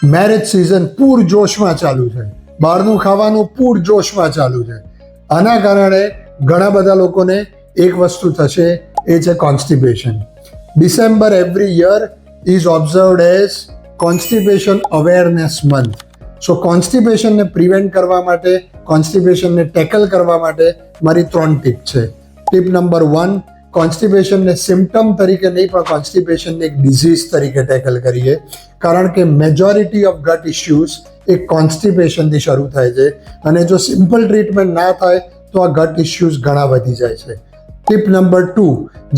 Marriage season પૂરજોશમાં ચાલુ છે, બહારનું ખાવાનું પૂરજોશમાં ચાલુ છે. આના કારણે ઘણા બધા લોકોને એક વસ્તુ થશે, એ છે constipation. December every year is observed as constipation awareness month. So કોન્સ્ટિપેશનને પ્રિવેન્ટ કરવા માટે, કોન્સ્ટિપેશનને ટેકલ કરવા માટે મારી 3 ટીપ છે. ટીપ નંબર 1, કોન્સ્ટિપેશનને સિમ્ટમ તરીકે નહીં પણ કોન્સ્ટિપેશનને એક ડિઝીઝ તરીકે ટેકલ કરીએ, કારણ કે મેજોરિટી ઓફ ગટ ઇશ્યુઝ એ કોન્સ્ટિપેશનથી શરૂ થાય છે અને જો સિમ્પલ ટ્રીટમેન્ટ ના થાય તો આ ગટ ઇશ્યુઝ ઘણા વધી જાય છે. ટીપ નંબર 2,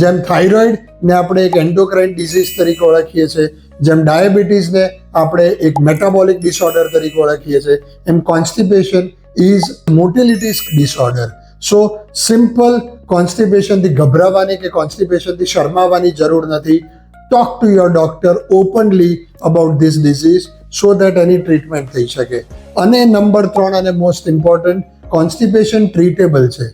જેમ થાઇરોઇડને આપણે એક એન્ડોક્રાઇન ડિઝીઝ તરીકે ઓળખીએ છીએ, જેમ ડાયાબિટીસને આપણે એક મેટાબોલિક ડિસઓર્ડર તરીકે ઓળખીએ છીએ, એમ constipation is motility disorder. So simple કોન્સ્ટિપેશનથી ગભરાવાની કે કોન્સ્ટિપેશનથી શરમાવાની જરૂર નથી. Talk to your doctor openly about this disease so that any treatment થઈ શકે. અને નંબર 3 અને મોસ્ટ ઇમ્પોર્ટન્ટ, કોન્સ્ટિપેશન ટ્રીટેબલ છે.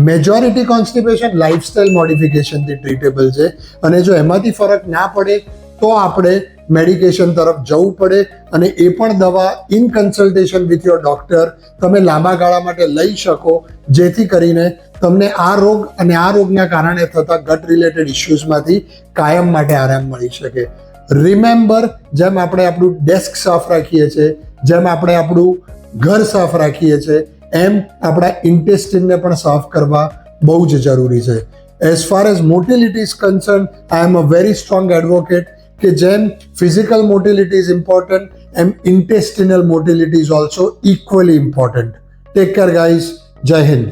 મેજોરિટી કોન્સ્ટિપેશન લાઇફસ્ટાઇલ મોડિફિકેશનથી ટ્રીટેબલ છે અને જો એમાંથી ફરક ના પડે તો આપણે મેડિકેશન તરફ જવું પડે અને એ પણ દવા in consultation with your doctor તમે લાંબા ગાળા માટે લઈ શકો, જેથી કરીને તમને આ રોગ અને આ રોગના કારણે થતા ગટ રિલેટેડ ઇશ્યુઝમાંથી કાયમ માટે આરામ મળી શકે. રિમેમ્બર, જેમ આપણે આપણું ડેસ્ક સાફ રાખીએ છીએ, જેમ આપણે આપણું ઘર સાફ રાખીએ છીએ, એમ આપણા ઇન્ટેસ્ટિનને પણ સાફ કરવા બહુ જ જરૂરી છે. As far as motility is concern, I am a very strong advocate કે જેમ ફિઝિકલ મોટિલિટી ઇઝ ઇમ્પોર્ટન્ટ, એમ intestinal motility is also equally important. Take care guys. Jai Hind.